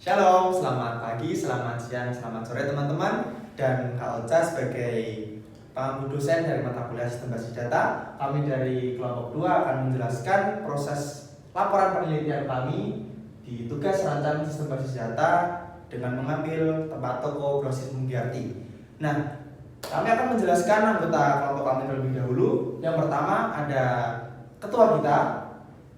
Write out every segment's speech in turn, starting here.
Shalom, selamat pagi, selamat siang, selamat sore teman-teman. Dan Kak Ocha sebagai pembimbing dosen dari mata kuliah Sistem Basis Data, kami dari kelompok 2 akan menjelaskan proses laporan penelitian kami di tugas rancang Sistem Basis Data dengan mengambil tempat toko grosir Mugyarti. Nah, kami akan menjelaskan anggota kelompok kami terlebih dahulu. Yang pertama ada ketua kita.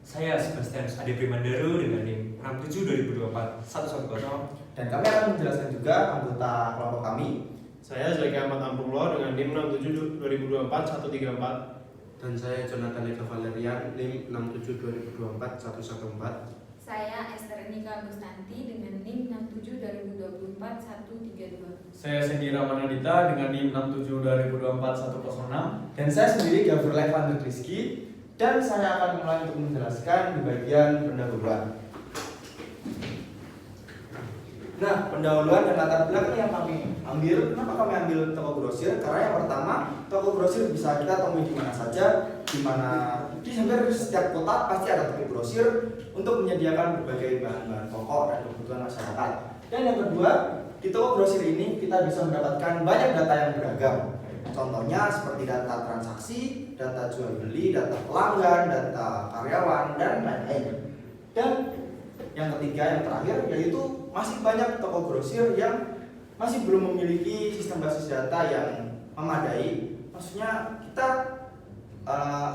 Saya Sebastianus Ade Primandaru dengan NIM 67 2024 110. Dan kami akan menjelaskan juga anggota kelompok kami. Saya Zaki Ahmad Ampunglo dengan NIM 67 2024 134. Dan saya Jonathan Eka Valerian, NIM 67 2024 114. Saya Esther Nika Gustanti dengan NIM 67 2024 132. Saya Sendi Ramanadita dengan NIM 67 2024 106. Dan saya sendiri Gafur Levan Rizky. Dan saya akan mulai untuk menjelaskan di bagian pendahuluan. Nah, pendahuluan dan latar belakang yang kami ambil. Kenapa kami ambil toko grosir? Karena yang pertama, toko grosir bisa kita temui di mana saja, di hampir setiap kota pasti ada toko grosir untuk menyediakan berbagai bahan-bahan pokok dan kebutuhan masyarakat. Dan yang kedua, di toko grosir ini kita bisa mendapatkan banyak data yang beragam. Contohnya seperti data transaksi, data jual beli, data pelanggan, data karyawan, dan lain-lain. Dan yang ketiga, yang terakhir, yaitu masih banyak toko grosir yang masih belum memiliki sistem basis data yang memadai. Maksudnya kita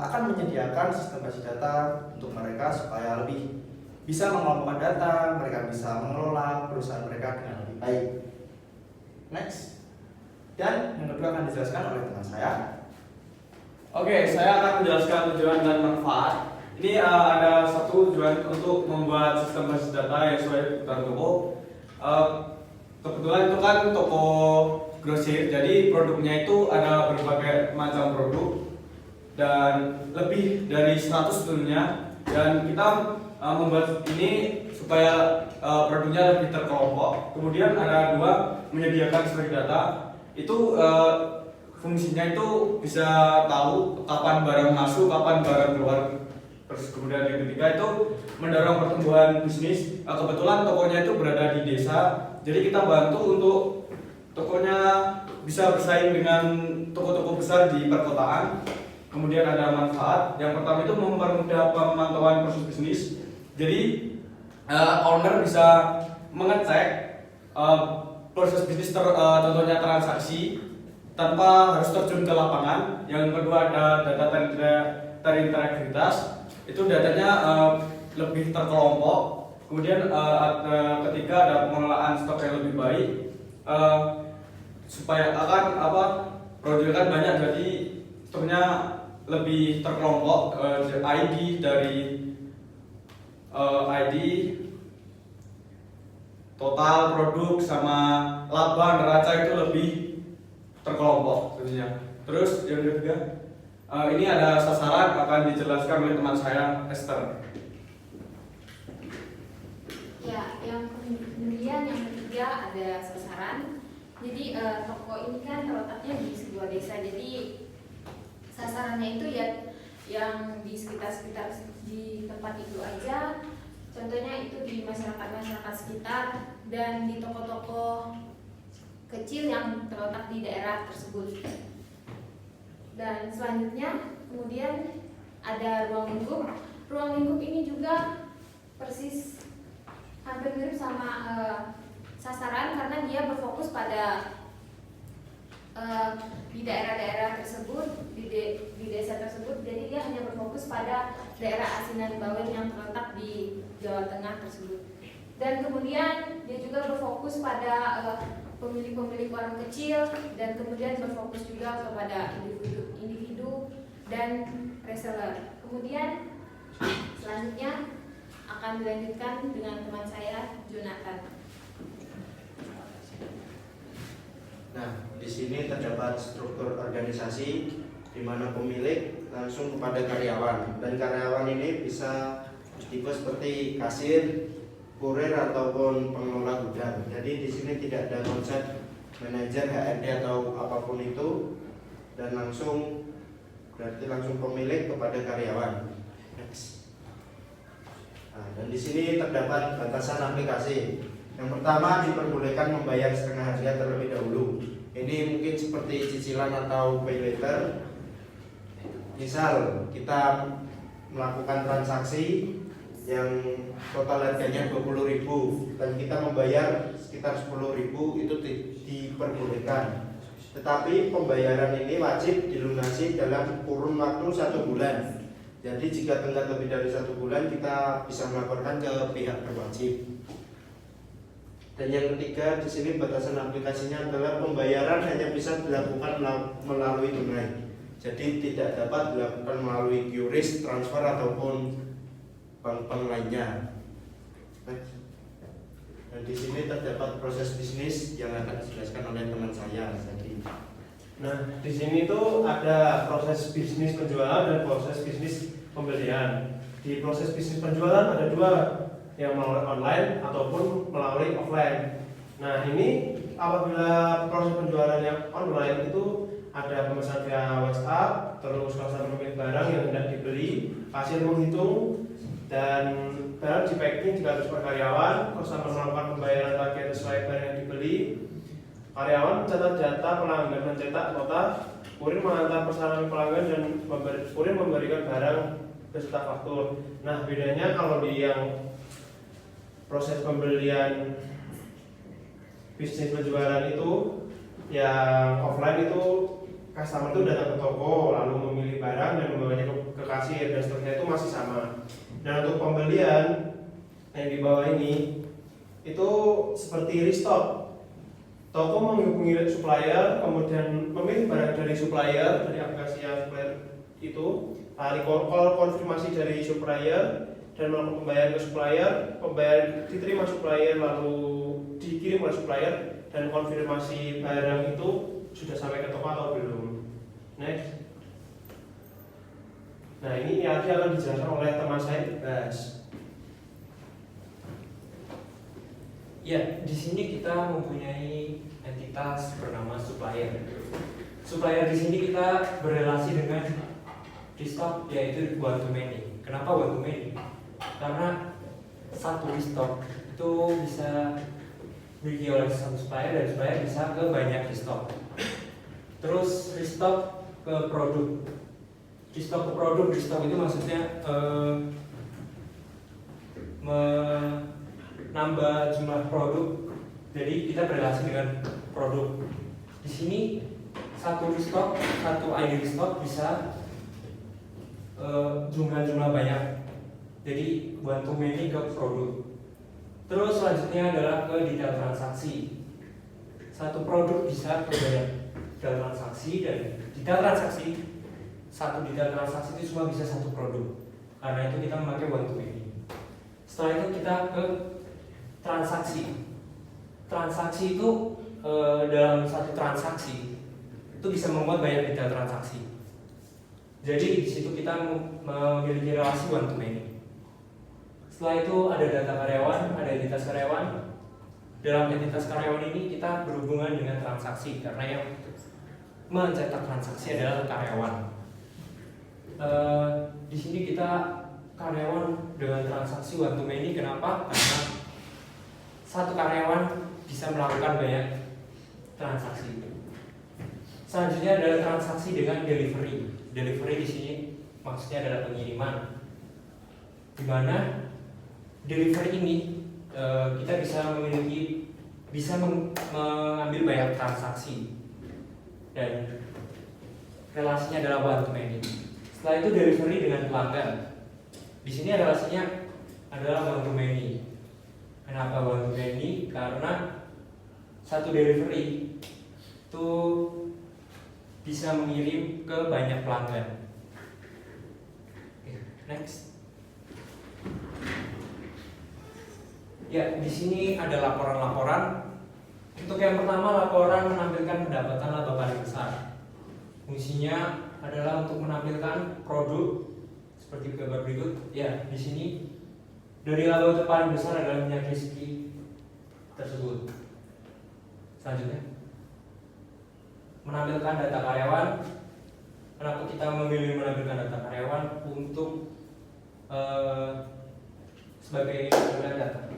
akan menyediakan sistem basis data untuk mereka supaya lebih bisa mengelompokkan data, mereka bisa mengelola perusahaan mereka dengan lebih baik. Next. Dan yang kedua akan dijelaskan oleh teman saya. Oke, saya akan menjelaskan tujuan dan manfaat. Ini ada satu tujuan untuk membuat sistem basis data yang sesuai kebutuhan toko. Kebetulan itu kan toko grosir, jadi produknya itu ada berbagai macam produk dan lebih dari 100 sebetulnya. Dan kita membuat ini supaya produknya lebih terkelompok. Kemudian ada dua, menyediakan sebagai data. Itu fungsinya itu bisa tahu kapan barang masuk, kapan barang keluar. Terus kemudian yang ketiga itu mendorong pertumbuhan bisnis. Kebetulan tokonya itu berada di desa, jadi kita bantu untuk tokonya bisa bersaing dengan toko-toko besar di perkotaan. Kemudian ada manfaat. Yang pertama itu mempermudah pemantauan proses bisnis. Jadi owner bisa mengecek proses bisnis contohnya transaksi tanpa harus terjun ke lapangan. Yang kedua ada data terintegritas, itu datanya lebih terkelompok. Kemudian ketiga ada pengelolaan stok yang lebih baik, supaya produknya kan banyak, jadi stoknya lebih terkelompok. ID total produk sama laba neraca itu lebih terkelompok tentunya. Terus yang ketiga, ini ada sasaran akan dijelaskan oleh teman saya Esther. Ya, kemudian yang ketiga ada sasaran. Jadi toko ini kan terletaknya di sebuah desa. Jadi sasarannya itu ya yang di sekitar di tempat itu aja. Contohnya itu di masyarakat sekitar dan di toko-toko kecil yang terletak di daerah tersebut. Dan selanjutnya kemudian ada ruang lingkup. Ruang lingkup ini juga persis hampir mirip sama sasaran karena dia berfokus pada di daerah-daerah tersebut, di desa tersebut. Jadi dia hanya berfokus pada daerah asinan Bawen yang terletak di Jawa Tengah tersebut. Dan kemudian dia juga berfokus pada pemilik-pemilik warung kecil, dan kemudian berfokus juga kepada individu dan reseller. Kemudian selanjutnya akan dilanjutkan dengan teman saya Jonathan. Nah, di sini terdapat struktur organisasi di mana pemilik langsung kepada karyawan, dan karyawan ini bisa tipe seperti kasir, kurir ataupun pengelola gudang. Jadi di sini tidak ada konsep manajer, HRD atau apapun itu, dan berarti langsung pemilik kepada karyawan. Next. Nah, dan di sini terdapat batasan aplikasi. Yang pertama, diperbolehkan membayar setengah harga terlebih dahulu. Ini mungkin seperti cicilan atau pay later. Misal kita melakukan transaksi yang total harganya 20.000 dan kita membayar sekitar 10.000, itu diperbolehkan. Tetapi pembayaran ini wajib dilunasi dalam kurun waktu 1 bulan. Jadi jika tenggat lebih dari 1 bulan, kita bisa melaporkan ke pihak berwajib. Dan yang ketiga, di sini batasan aplikasinya adalah pembayaran hanya bisa dilakukan melalui tunai. Jadi tidak dapat dilakukan melalui QRIS, transfer ataupun bank-bank lainnya. Dan di sini terdapat proses bisnis yang akan dijelaskan oleh teman saya tadi. Nah, di sini tuh ada proses bisnis penjualan dan proses bisnis pembelian. Di proses bisnis penjualan ada 2, yang melalui online ataupun melalui offline. Nah, ini apabila proses penjualan yang online itu ada pemesan via WhatsApp, terus customer memilih barang yang hendak dibeli, kasir menghitung, dan barang di packing jika harus per karyawan, customer melakukan pembayaran tagihan sesuai barang yang dibeli, karyawan mencatat data pelanggan, mencetak nota, kurir mengantar pesanan pelanggan, dan kurir memberikan barang beserta faktur. Nah, bedanya kalau di yang proses pembelian bisnis penjualan itu, yang offline itu customer itu datang ke toko lalu memilih barang dan membawanya ke kasir dan seterusnya, itu masih sama. Dan untuk pembelian yang di bawah ini itu seperti restock. Toko menghubungi supplier, kemudian memilih barang dari supplier, dari aplikasi yang supplier itu, lalu call konfirmasi dari supplier dan melakukan pembayaran ke supplier, pembayaran diterima supplier lalu dikirim oleh supplier, dan konfirmasi barang itu sudah sampai ke toko atau belum. Next. Nah, ini nanti akan dijelaskan oleh teman saya, Bas. Ya, di sini kita mempunyai entitas bernama supplier. Supplier di sini kita berrelasi dengan restock, yaitu one to many. Kenapa one to many? Karena satu restock itu bisa dimiliki oleh satu supplier, dan supplier bisa ke banyak restock. Terus restock ke produk. Restock ke produk, restock itu maksudnya menambah jumlah produk. Jadi kita berrelasi dengan produk. Di sini satu restock, satu ID restock bisa jumlah banyak. Jadi one to many ke produk. Terus selanjutnya adalah ke detail transaksi. Satu produk bisa ke banyak detail transaksi, dan detail transaksi, satu detail transaksi itu cuma bisa satu produk. Karena itu kita memakai one to many. Setelah itu kita ke transaksi. Transaksi itu dalam satu transaksi itu bisa membuat banyak detail transaksi. Jadi di situ kita memiliki relasi one to many. Setelah itu ada data karyawan, ada identitas karyawan. Dalam identitas karyawan ini kita berhubungan dengan transaksi, karena yang mencetak transaksi adalah karyawan. Di sini kita karyawan dengan transaksi one to many. Kenapa? Karena satu karyawan bisa melakukan banyak transaksi. Selanjutnya adalah transaksi dengan delivery. Delivery di sini maksudnya adalah pengiriman, di mana delivery ini kita bisa mengambil banyak transaksi, dan relasinya adalah one to many. Setelah itu delivery dengan pelanggan. Di sini relasinya adalah one to many. Kenapa one to many? Karena satu delivery itu bisa mengirim ke banyak pelanggan. Oke, next. Ya, di sini ada laporan-laporan. Untuk yang pertama, laporan menampilkan pendapatan laba paling besar. Fungsinya adalah untuk menampilkan produk seperti gambar berikut. Ya, di sini dari laba paling besar adalah minyak rezeki tersebut. Selanjutnya, menampilkan data karyawan. Kenapa kita memilih menampilkan data karyawan? Untuk sebagai data.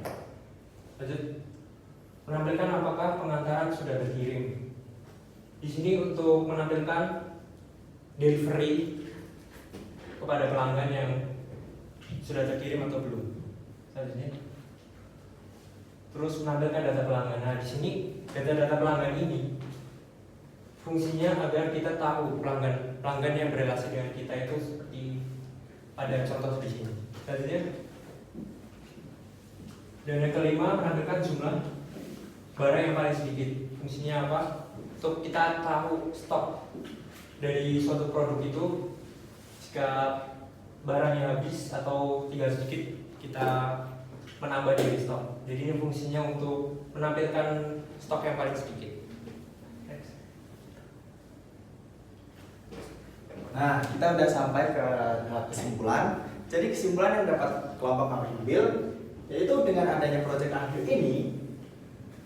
Lanjut. menampilkan apakah pengantaran sudah terkirim. Di sini untuk menampilkan delivery kepada pelanggan yang sudah terkirim atau belum. Selanjutnya. Terus menampilkan data pelanggan. Nah, di sini data-data pelanggan ini fungsinya agar kita tahu pelanggan yang berrelasi dengan kita itu seperti pada contoh di sini. Selanjutnya. Dan yang kelima, menampilkan jumlah barang yang paling sedikit. Fungsinya apa? Untuk kita tahu stok dari suatu produk itu. Jika barangnya habis atau tinggal sedikit, kita menambah dari stok. Jadi ini fungsinya untuk menampilkan stok yang paling sedikit. Nah, kita udah sampai ke tahap kesimpulan. Jadi kesimpulan yang dapat kelompok kami ambil yaitu dengan adanya proyek akhir ini,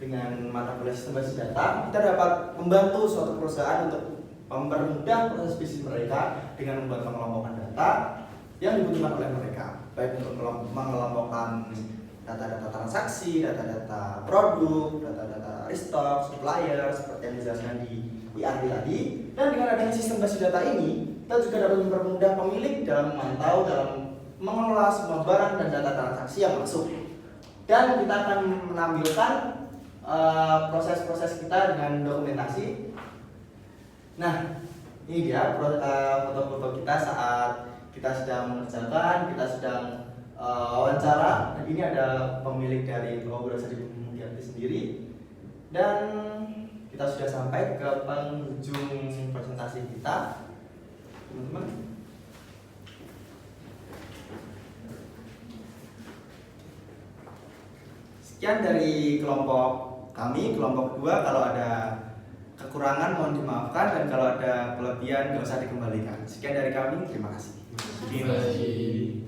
dengan mata kuliah sistem basis data, kita dapat membantu suatu perusahaan untuk mempermudah proses bisnis mereka dengan membuat pengelompokan data yang dibutuhkan oleh mereka, baik untuk mengelompokkan data-data transaksi, data-data produk, data-data restock, supplier, seperti yang dijelaskan di IRT tadi. Dan dengan adanya sistem basis data ini, kita juga dapat mempermudah pemilik dalam memantau, dalam mengelola semua barang dan data transaksi yang masuk. Dan kita akan menampilkan proses-proses kita dengan dokumentasi. Nah, ini dia foto-foto kita saat kita sedang mengerjakan, kita sedang wawancara. Ini ada pemilik dari toko grocery Mulyati sendiri. Dan kita sudah sampai ke penghujung presentasi kita, teman-teman. Sekian dari kelompok kami, kelompok 2. Kalau ada kekurangan mohon dimaafkan, dan kalau ada kelebihan nggak usah dikembalikan. Sekian dari kami, terima kasih. Terima kasih.